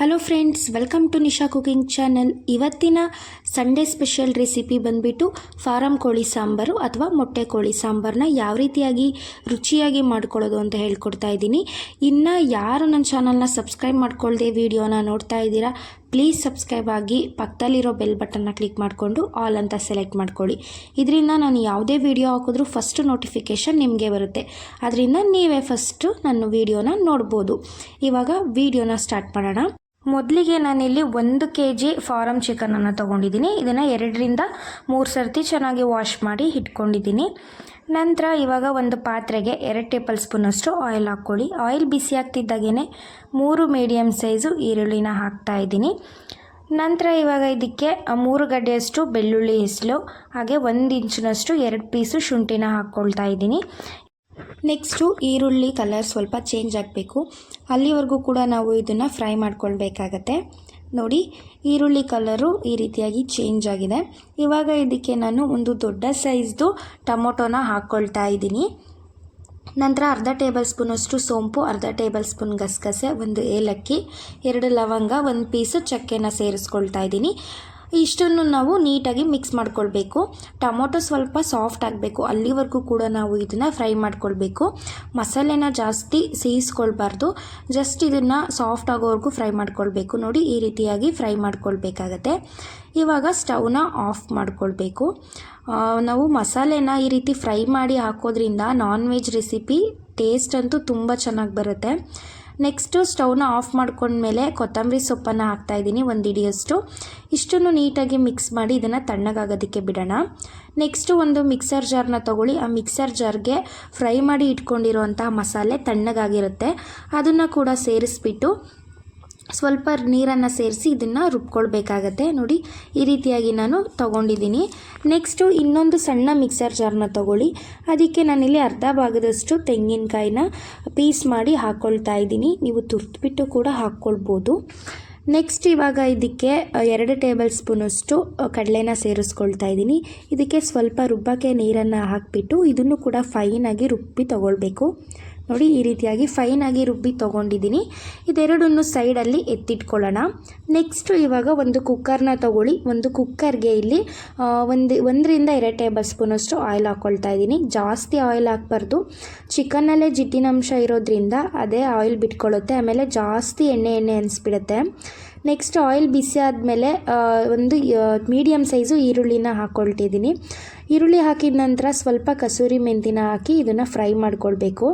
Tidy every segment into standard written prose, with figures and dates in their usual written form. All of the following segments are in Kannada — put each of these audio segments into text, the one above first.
Hello friends, welcome to Nisha cooking channel. ಇವತ್ತಿನ ಸಂಡೇ ಸ್ಪೆಷಲ್ ರೆಸಿಪಿ ಬಂದುಬಿಟ್ಟು ಫಾರಂ ಕೋಳಿ ಸಾಂಬಾರು ಅಥವಾ ಮೊಟ್ಟೆ ಕೋಳಿ ಸಾಂಬಾರನ್ನ ಯಾವ ರೀತಿಯಾಗಿ ರುಚಿಯಾಗಿ ಮಾಡ್ಕೊಳ್ಳೋದು ಅಂತ ಹೇಳ್ಕೊಡ್ತಾ ಇದ್ದೀನಿ. ಇನ್ನು ಯಾರು ನನ್ನ ಚಾನಲ್ನ ಸಬ್ಸ್ಕ್ರೈಬ್ ಮಾಡ್ಕೊಳ್ಳದೆ ವಿಡಿಯೋನ ನೋಡ್ತಾ ಇದ್ದೀರಾ, ಪ್ಲೀಸ್ ಸಬ್ಸ್ಕ್ರೈಬ್ ಆಗಿ ಪಕ್ಕದಲ್ಲಿರೋ ಬೆಲ್ ಬಟನ್ನ ಕ್ಲಿಕ್ ಮಾಡಿಕೊಂಡು ಆಲ್ ಅಂತ ಸೆಲೆಕ್ಟ್ ಮಾಡ್ಕೊಳ್ಳಿ. ಇದರಿಂದ ನಾನು ಯಾವುದೇ ವಿಡಿಯೋ ಹಾಕಿದ್ರೂ ಫಸ್ಟ್ ನೋಟಿಫಿಕೇಷನ್ ನಿಮಗೆ ಬರುತ್ತೆ. ಅದರಿಂದ ನೀವೇ ಫಸ್ಟು ನನ್ನ ವಿಡಿಯೋನ ನೋಡ್ಬೋದು. ಇವಾಗ ವಿಡಿಯೋನ ಸ್ಟಾರ್ಟ್ ಮಾಡೋಣ. ಮೊದಲಿಗೆ ನಾನಿಲ್ಲಿ 1 kg ಫಾರಮ್ ಚಿಕನನ್ನು ತೊಗೊಂಡಿದ್ದೀನಿ. ಇದನ್ನು 2ರಿಂದ 3 ಸರ್ತಿ ಚೆನ್ನಾಗಿ ವಾಶ್ ಮಾಡಿ ಇಟ್ಕೊಂಡಿದ್ದೀನಿ. ನಂತರ ಇವಾಗ ಒಂದು ಪಾತ್ರೆಗೆ 2 ಟೇಬಲ್ ಸ್ಪೂನಷ್ಟು ಆಯಿಲ್ ಹಾಕ್ಕೊಳ್ಳಿ. ಆಯಿಲ್ ಬಿಸಿ ಆಗ್ತಿದ್ದಾಗೇ 3 ಮೀಡಿಯಮ್ ಸೈಜು ಈರುಳ್ಳಿನ ಹಾಕ್ತಾ ಇದ್ದೀನಿ. ನಂತರ ಇವಾಗ ಇದಕ್ಕೆ 3 ಗಡ್ಡೆಯಷ್ಟು ಬೆಳ್ಳುಳ್ಳಿ ಹೆಸಲು, ಹಾಗೆ 1 ಇಂಚಿನಷ್ಟು 2 ಪೀಸು ಶುಂಠಿನ ಹಾಕ್ಕೊಳ್ತಾ ಇದ್ದೀನಿ. ನೆಕ್ಸ್ಟು ಈರುಳ್ಳಿ ಕಲರ್ ಸ್ವಲ್ಪ ಚೇಂಜ್ ಆಗಬೇಕು, ಅಲ್ಲಿವರೆಗೂ ಕೂಡ ನಾವು ಇದನ್ನು ಫ್ರೈ ಮಾಡ್ಕೊಳ್ಬೇಕಾಗತ್ತೆ. ನೋಡಿ, ಈರುಳ್ಳಿ ಕಲರು ಈ ರೀತಿಯಾಗಿ ಚೇಂಜ್ ಆಗಿದೆ. ಇವಾಗ ಇದಕ್ಕೆ ನಾನು ಒಂದು ದೊಡ್ಡ ಸೈಜ್ದು ಟೊಮೊಟೊನ ಹಾಕ್ಕೊಳ್ತಾ ಇದ್ದೀನಿ. ನಂತರ ಅರ್ಧ ಟೇಬಲ್ ಸ್ಪೂನಷ್ಟು ಸೋಂಪು, ಅರ್ಧ ಟೇಬಲ್ ಸ್ಪೂನ್ ಗಸಗಸೆ, 1 ಏಲಕ್ಕಿ, 2 ಲವಂಗ, 1 ಪೀಸು ಚಕ್ಕೆನ ಸೇರಿಸ್ಕೊಳ್ತಾ ಇದ್ದೀನಿ. ಇಷ್ಟನ್ನು ನಾವು ನೀಟಾಗಿ ಮಿಕ್ಸ್ ಮಾಡ್ಕೊಳ್ಬೇಕು. ಟೊಮೊಟೊ ಸ್ವಲ್ಪ ಸಾಫ್ಟ್ ಆಗಬೇಕು, ಅಲ್ಲಿವರೆಗೂ ಕೂಡ ನಾವು ಇದನ್ನು ಫ್ರೈ ಮಾಡ್ಕೊಳ್ಬೇಕು. ಮಸಾಲೆನ ಜಾಸ್ತಿ ಸೇರಿಸ್ಕೊಳ್ಬಾರ್ದು, ಜಸ್ಟ್ ಇದನ್ನು ಸಾಫ್ಟ್ ಆಗೋವರೆಗೂ ಫ್ರೈ ಮಾಡ್ಕೊಳ್ಬೇಕು. ನೋಡಿ, ಈ ರೀತಿಯಾಗಿ ಫ್ರೈ ಮಾಡ್ಕೊಳ್ಬೇಕಾಗತ್ತೆ. ಇವಾಗ ಸ್ಟವ್ನ ಆಫ್ ಮಾಡ್ಕೊಳ್ಬೇಕು. ನಾವು ಮಸಾಲೆನ ಈ ರೀತಿ ಫ್ರೈ ಮಾಡಿ ಹಾಕೋದ್ರಿಂದ ನಾನ್ ವೆಜ್ ರೆಸಿಪಿ ಟೇಸ್ಟ್ ಅಂತೂ ತುಂಬ ಚೆನ್ನಾಗಿ ಬರುತ್ತೆ. ನೆಕ್ಸ್ಟು ಸ್ಟವ್ನ ಆಫ್ ಮಾಡ್ಕೊಂಡ್ಮೇಲೆ ಕೊತ್ತಂಬರಿ ಸೊಪ್ಪನ್ನು ಹಾಕ್ತಾಯಿದ್ದೀನಿ, 1 ಹಿಡಿಯಷ್ಟು. ಇಷ್ಟನ್ನು ನೀಟಾಗಿ ಮಿಕ್ಸ್ ಮಾಡಿ ಇದನ್ನು ತಣ್ಣಗಾಗೋದಕ್ಕೆ ಬಿಡೋಣ. ನೆಕ್ಸ್ಟು ಒಂದು ಮಿಕ್ಸರ್ ಜಾರ್ನ ತೊಗೊಳ್ಳಿ. ಆ ಮಿಕ್ಸರ್ ಜಾರ್ಗೆ ಫ್ರೈ ಮಾಡಿ ಇಟ್ಕೊಂಡಿರುವಂತಹ ಮಸಾಲೆ ತಣ್ಣಗಾಗಿರುತ್ತೆ, ಅದನ್ನು ಕೂಡ ಸೇರಿಸ್ಬಿಟ್ಟು ಸ್ವಲ್ಪ ನೀರನ್ನು ಸೇರಿಸಿ ಇದನ್ನು ರುಬ್ಕೊಳ್ಬೇಕಾಗತ್ತೆ. ನೋಡಿ, ಈ ರೀತಿಯಾಗಿ ನಾನು ತೊಗೊಂಡಿದ್ದೀನಿ. ನೆಕ್ಸ್ಟು ಇನ್ನೊಂದು ಸಣ್ಣ ಮಿಕ್ಸರ್ ಜಾರ್ನ ತೊಗೊಳ್ಳಿ. ಅದಕ್ಕೆ ನಾನಿಲ್ಲಿ ಅರ್ಧ ಭಾಗದಷ್ಟು ತೆಂಗಿನಕಾಯಿನ ಪೀಸ್ ಮಾಡಿ ಹಾಕ್ಕೊಳ್ತಾ ಇದ್ದೀನಿ. ನೀವು ತುರಿದ್ಬಿಟ್ಟು ಕೂಡ ಹಾಕ್ಕೊಳ್ಬೋದು. ನೆಕ್ಸ್ಟ್ ಇವಾಗ ಇದಕ್ಕೆ 2 ಟೇಬಲ್ ಸ್ಪೂನಷ್ಟು ಕಡಲೆನ ಸೇರಿಸ್ಕೊಳ್ತಾ ಇದ್ದೀನಿ. ಇದಕ್ಕೆ ಸ್ವಲ್ಪ ರುಬ್ಬಕ್ಕೆ ನೀರನ್ನು ಹಾಕಿಬಿಟ್ಟು ಇದನ್ನು ಕೂಡ ಫೈನಾಗಿ ರುಬ್ಬಿ ತೊಗೊಳ್ಬೇಕು. ನೋಡಿ, ಈ ರೀತಿಯಾಗಿ ಫೈನಾಗಿ ರುಬ್ಬಿ ತೊಗೊಂಡಿದ್ದೀನಿ. ಇದೆರಡನ್ನು ಸೈಡಲ್ಲಿ ಎತ್ತಿಟ್ಕೊಳ್ಳೋಣ. ನೆಕ್ಸ್ಟು ಇವಾಗ ಒಂದು ಕುಕ್ಕರ್ನ ತೊಗೊಳ್ಳಿ. ಒಂದು ಕುಕ್ಕರ್ಗೆ ಇಲ್ಲಿ 1ರಿಂದ 2 ಟೇಬಲ್ ಸ್ಪೂನಷ್ಟು ಆಯಿಲ್ ಹಾಕ್ಕೊಳ್ತಾ ಇದ್ದೀನಿ. ಜಾಸ್ತಿ ಆಯಿಲ್ ಹಾಕಬಾರ್ದು, ಚಿಕನ್ನಲ್ಲೇ ಜಿಡ್ಡಿನಂಶ ಇರೋದ್ರಿಂದ ಅದೇ ಆಯಿಲ್ ಬಿಟ್ಕೊಳ್ಳುತ್ತೆ, ಆಮೇಲೆ ಜಾಸ್ತಿ ಎಣ್ಣೆ ಅನಿಸ್ಬಿಡುತ್ತೆ. ನೆಕ್ಸ್ಟ್ ಆಯಿಲ್ ಬಿಸಿ ಆದಮೇಲೆ ಒಂದು ಮೀಡಿಯಮ್ ಸೈಜು ಈರುಳ್ಳಿನ ಹಾಕ್ಕೊಳ್ತಿದ್ದೀನಿ. ಈರುಳ್ಳಿ ಹಾಕಿದ ನಂತರ ಸ್ವಲ್ಪ ಕಸೂರಿ ಮೆಂತಿನ ಹಾಕಿ ಇದನ್ನು ಫ್ರೈ ಮಾಡ್ಕೊಳ್ಬೇಕು.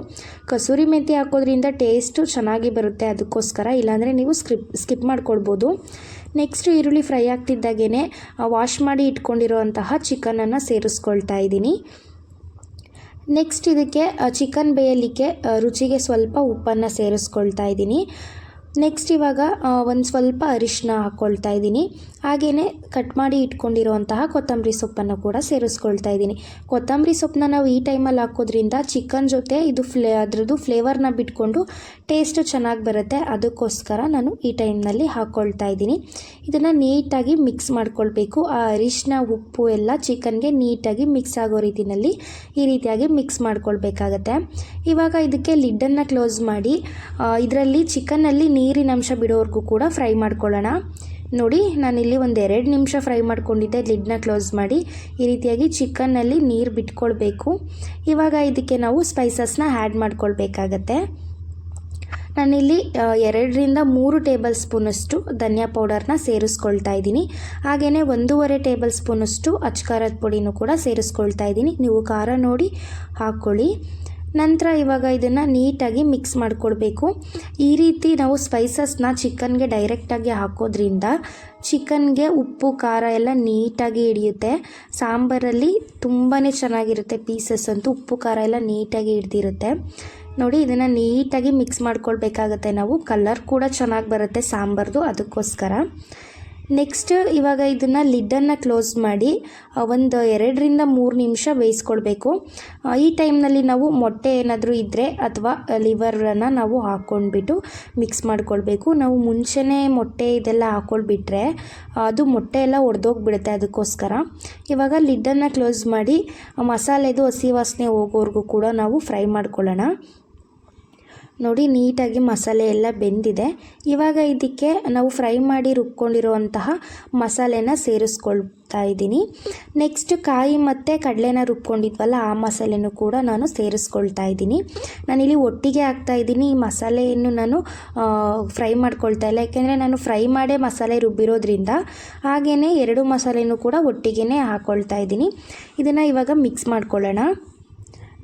ಕಸೂರಿ ಮೆಂತಿ ಹಾಕೋದ್ರಿಂದ ಟೇಸ್ಟು ಚೆನ್ನಾಗಿ ಬರುತ್ತೆ, ಅದಕ್ಕೋಸ್ಕರ. ಇಲ್ಲಾಂದರೆ ನೀವು ಸ್ಕಿಪ್ ಮಾಡ್ಕೊಳ್ಬೋದು. ನೆಕ್ಸ್ಟು ಈರುಳ್ಳಿ ಫ್ರೈ ಆಗ್ತಿದ್ದಾಗೇ ವಾಶ್ ಮಾಡಿ ಇಟ್ಕೊಂಡಿರೋಂತಹ ಚಿಕನನ್ನು ಸೇರಿಸ್ಕೊಳ್ತಾ ಇದ್ದೀನಿ. ನೆಕ್ಸ್ಟ್ ಇದಕ್ಕೆ ಚಿಕನ್ ಬೇಯಲಿಕ್ಕೆ ರುಚಿಗೆ ಸ್ವಲ್ಪ ಉಪ್ಪನ್ನು ಸೇರಿಸ್ಕೊಳ್ತಾ ಇದ್ದೀನಿ. ನೆಕ್ಸ್ಟ್ ಇವಾಗ ಒಂದು ಸ್ವಲ್ಪ ಅರಿಶಿನ ಹಾಕ್ಕೊಳ್ತಾ ಇದ್ದೀನಿ. ಹಾಗೆಯೇ ಕಟ್ ಮಾಡಿ ಇಟ್ಕೊಂಡಿರುವಂತಹ ಕೊತ್ತಂಬರಿ ಸೊಪ್ಪನ್ನು ಕೂಡ ಸೇರಿಸ್ಕೊಳ್ತಾ ಇದ್ದೀನಿ. ಕೊತ್ತಂಬರಿ ಸೊಪ್ಪನ್ನ ನಾವು ಈ ಟೈಮಲ್ಲಿ ಹಾಕೋದ್ರಿಂದ ಚಿಕನ್ ಜೊತೆ ಇದು ಅದರದ್ದು ಫ್ಲೇವರ್ನ ಬಿಟ್ಕೊಂಡು ಟೇಸ್ಟು ಚೆನ್ನಾಗಿ ಬರುತ್ತೆ, ಅದಕ್ಕೋಸ್ಕರ ನಾನು ಈ ಟೈಮ್ನಲ್ಲಿ ಹಾಕ್ಕೊಳ್ತಾ ಇದ್ದೀನಿ. ಇದನ್ನು ನೀಟಾಗಿ ಮಿಕ್ಸ್ ಮಾಡ್ಕೊಳ್ಬೇಕು. ಆ ಅರಿಶಿನ ಉಪ್ಪು ಎಲ್ಲ ಚಿಕನ್ಗೆ ನೀಟಾಗಿ ಮಿಕ್ಸ್ ಆಗೋ ರೀತಿಯಲ್ಲಿ ಈ ರೀತಿಯಾಗಿ ಮಿಕ್ಸ್ ಮಾಡ್ಕೊಳ್ಬೇಕಾಗತ್ತೆ. ಇವಾಗ ಇದಕ್ಕೆ ಲಿಡ್ಡನ್ನು ಕ್ಲೋಸ್ ಮಾಡಿ ಇದರಲ್ಲಿ ಚಿಕನ್ನಲ್ಲಿ ನೀರಿನ ಅಂಶ ಬಿಡೋವರೆಗೂ ಕೂಡ ಫ್ರೈ ಮಾಡ್ಕೊಳ್ಳೋಣ. ನೋಡಿ, ನಾನಿಲ್ಲಿ 2 ನಿಮಿಷ ಫ್ರೈ ಮಾಡ್ಕೊಂಡಿದ್ದೆ. ಲಿಡ್ನ ಕ್ಲೋಸ್ ಮಾಡಿ ಈ ರೀತಿಯಾಗಿ ಚಿಕನ್ನಲ್ಲಿ ನೀರು ಬಿಟ್ಕೊಳ್ಬೇಕು. ಇವಾಗ ಇದಕ್ಕೆ ನಾವು ಸ್ಪೈಸಸ್ನ ಆ್ಯಡ್ ಮಾಡ್ಕೊಳ್ಬೇಕಾಗತ್ತೆ. ನಾನಿಲ್ಲಿ 2ರಿಂದ 3 ಟೇಬಲ್ ಸ್ಪೂನಷ್ಟು ಧನಿಯಾ ಪೌಡರ್ನ ಸೇರಿಸ್ಕೊಳ್ತಾ ಇದ್ದೀನಿ. ಹಾಗೆಯೇ 1.5 ಟೇಬಲ್ ಸ್ಪೂನಷ್ಟು ಅಚ್ಕಾರದ ಪುಡಿನೂ ಕೂಡ ಸೇರಿಸ್ಕೊಳ್ತಾ ಇದ್ದೀನಿ. ನೀವು ಖಾರ ನೋಡಿ ಹಾಕ್ಕೊಳ್ಳಿ. ನಂತರ ಇವಾಗ ಇದನ್ನು ನೀಟಾಗಿ ಮಿಕ್ಸ್ ಮಾಡ್ಕೊಳ್ಬೇಕು. ಈ ರೀತಿ ನಾವು ಸ್ಪೈಸಸ್ನ ಚಿಕನ್ಗೆ ಡೈರೆಕ್ಟಾಗಿ ಹಾಕೋದ್ರಿಂದ ಚಿಕನ್ಗೆ ಉಪ್ಪು ಖಾರ ಎಲ್ಲ ನೀಟಾಗಿ ಹಿಡಿಯುತ್ತೆ. ಸಾಂಬಾರಲ್ಲಿ ತುಂಬಾ ಚೆನ್ನಾಗಿರುತ್ತೆ. ಪೀಸಸ್ ಅಂತೂ ಉಪ್ಪು ಖಾರ ಎಲ್ಲ ನೀಟಾಗಿ ಹಿಡ್ದಿರುತ್ತೆ. ನೋಡಿ, ಇದನ್ನು ನೀಟಾಗಿ ಮಿಕ್ಸ್ ಮಾಡ್ಕೊಳ್ಬೇಕಾಗತ್ತೆ ನಾವು. ಕಲರ್ ಕೂಡ ಚೆನ್ನಾಗಿ ಬರುತ್ತೆ ಸಾಂಬಾರ್ದು, ಅದಕ್ಕೋಸ್ಕರ. ನೆಕ್ಸ್ಟ್ ಇವಾಗ ಇದನ್ನು ಲಿಡ್ಡನ್ನು ಕ್ಲೋಸ್ ಮಾಡಿ ಒಂದು 2ರಿಂದ 3 ನಿಮಿಷ ಬೇಯಿಸ್ಕೊಳ್ಬೇಕು. ಈ ಟೈಮ್ನಲ್ಲಿ ನಾವು ಮೊಟ್ಟೆ ಏನಾದರೂ ಇದ್ದರೆ ಅಥವಾ ಲಿವರನ್ನು ನಾವು ಹಾಕ್ಕೊಂಡ್ಬಿಟ್ಟು ಮಿಕ್ಸ್ ಮಾಡ್ಕೊಳ್ಬೇಕು. ನಾವು ಮುಂಚೆನೇ ಮೊಟ್ಟೆ ಇದೆಲ್ಲ ಹಾಕ್ಕೊಳ್ಬಿಟ್ರೆ ಅದು ಮೊಟ್ಟೆ ಎಲ್ಲ ಒಡೆದೋಗ್ಬಿಡುತ್ತೆ, ಅದಕ್ಕೋಸ್ಕರ. ಇವಾಗ ಲಿಡ್ಡನ್ನು ಕ್ಲೋಸ್ ಮಾಡಿ ಮಸಾಲೆದು ಹಸಿ ವಾಸನೆ ಹೋಗೋವರೆಗೂ ಕೂಡ ನಾವು ಫ್ರೈ ಮಾಡ್ಕೊಳ್ಳೋಣ. ನೋಡಿ ನೀಟಾಗಿ ಮಸಾಲೆ ಎಲ್ಲ ಬೆಂದಿದೆ. ಇವಾಗ ಇದಕ್ಕೆ ನಾವು ಫ್ರೈ ಮಾಡಿ ರುಬ್ಕೊಂಡಿರುವಂತಹ ಮಸಾಲೆನ ಸೇರಿಸ್ಕೊಳ್ತಾ ಇದ್ದೀನಿ. ನೆಕ್ಸ್ಟ್ ಕಾಯಿ ಮತ್ತು ಕಡಲೆನ ರುಬ್ಕೊಂಡಿದ್ವಲ್ಲ ಆ ಮಸಾಲೆನೂ ಕೂಡ ನಾನು ಸೇರಿಸ್ಕೊಳ್ತಾ ಇದ್ದೀನಿ. ನಾನಿಲ್ಲಿ ಒಟ್ಟಿಗೆ ಹಾಕ್ತಾ ಇದ್ದೀನಿ. ಈ ಮಸಾಲೆಯನ್ನು ನಾನು ಫ್ರೈ ಮಾಡ್ಕೊಳ್ತಾ ಇಲ್ಲ, ಯಾಕೆಂದರೆ ನಾನು ಫ್ರೈ ಮಾಡೇ ಮಸಾಲೆ ರುಬ್ಬಿರೋದ್ರಿಂದ. ಹಾಗೆಯೇ ಎರಡು ಮಸಾಲೆನೂ ಕೂಡ ಒಟ್ಟಿಗೆ ಹಾಕ್ಕೊಳ್ತಾ ಇದ್ದೀನಿ. ಇದನ್ನು ಇವಾಗ ಮಿಕ್ಸ್ ಮಾಡ್ಕೊಳ್ಳೋಣ.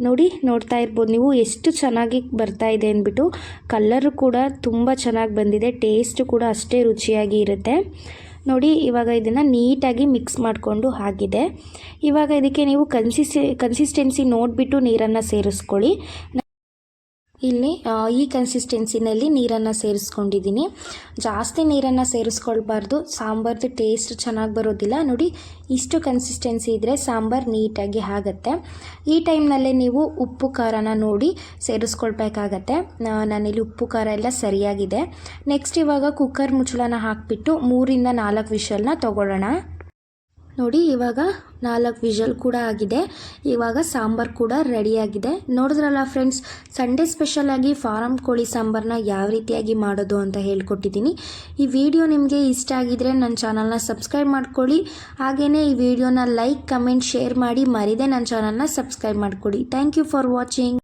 ನೋಡಿ, ನೋಡ್ತಾ ಇರ್ಬೋದು ನೀವು ಎಷ್ಟು ಚೆನ್ನಾಗಿ ಬರ್ತಾ ಇದೆ ಅಂದ್ಬಿಟ್ಟು. ಕಲ್ಲರು ಕೂಡ ತುಂಬ ಚೆನ್ನಾಗಿ ಬಂದಿದೆ, ಟೇಸ್ಟ್ ಕೂಡ ಅಷ್ಟೇ ರುಚಿಯಾಗಿ ಇರುತ್ತೆ. ನೋಡಿ, ಇವಾಗ ಇದನ್ನು ನೀಟಾಗಿ ಮಿಕ್ಸ್ ಮಾಡಿಕೊಂಡು ಆಗಿದೆ. ಇವಾಗ ಇದಕ್ಕೆ ನೀವು ಕನ್ಸಿಸ್ಟೆನ್ಸಿ ನೋಡಿಬಿಟ್ಟು ನೀರನ್ನು ಸೇರಿಸ್ಕೊಳ್ಳಿ. ಇಲ್ಲಿ ಈ ಕನ್ಸಿಸ್ಟೆನ್ಸಿನಲ್ಲಿ ನೀರನ್ನು ಸೇರಿಸ್ಕೊಂಡಿದ್ದೀನಿ. ಜಾಸ್ತಿ ನೀರನ್ನು ಸೇರಿಸ್ಕೊಳ್ಬಾರ್ದು, ಸಾಂಬಾರ್ದು ಟೇಸ್ಟ್ ಚೆನ್ನಾಗಿ ಬರೋದಿಲ್ಲ. ನೋಡಿ, ಇಷ್ಟು ಕನ್ಸಿಸ್ಟೆನ್ಸಿ ಇದ್ದರೆ ಸಾಂಬಾರು ನೀಟಾಗಿ ಆಗುತ್ತೆ. ಈ ಟೈಮ್ನಲ್ಲೇ ನೀವು ಉಪ್ಪು ಖಾರನ ನೋಡಿ ಸೇರಿಸ್ಕೊಳ್ಬೇಕಾಗತ್ತೆ. ನಾನಿಲ್ಲಿ ಉಪ್ಪು ಖಾರ ಎಲ್ಲ ಸರಿಯಾಗಿದೆ. ನೆಕ್ಸ್ಟ್ ಇವಾಗ ಕುಕ್ಕರ್ ಮುಚ್ಚಳನ ಹಾಕಿಬಿಟ್ಟು 3 ರಿಂದ 4 ವಿಷಲ್ನ ತೊಗೊಳ್ಳೋಣ. ನೋಡಿ, ಇವಾಗ 4 ವಿಷಲ್ ಕೂಡ ಆಗಿದೆ. ಇವಾಗ ಸಾಂಬಾರು ಕೂಡ ರೆಡಿಯಾಗಿದೆ. ನೋಡಿದ್ರಲ್ಲ ಫ್ರೆಂಡ್ಸ್, ಸಂಡೇ ಸ್ಪೆಷಲಾಗಿ ಫಾರಂ ಕೋಳಿ ಸಾಂಬಾರನ್ನ ಯಾವ ರೀತಿಯಾಗಿ ಮಾಡೋದು ಅಂತ ಹೇಳ್ಕೊಟ್ಟಿದ್ದೀನಿ. ಈ ವಿಡಿಯೋ ನಿಮಗೆ ಇಷ್ಟ ಆಗಿದ್ರೆ ನನ್ನ ಚಾನಲ್ನ ಸಬ್ಸ್ಕ್ರೈಬ್ ಮಾಡ್ಕೊಳ್ಳಿ. ಹಾಗೆಯೇ ಈ ವಿಡಿಯೋನ ಲೈಕ್, ಕಮೆಂಟ್, ಶೇರ್ ಮಾಡಿ ಮರಿದೇ ನನ್ನ ಚಾನಲ್ನ ಸಬ್ಸ್ಕ್ರೈಬ್ ಮಾಡ್ಕೊಳ್ಳಿ. Thank you for watching.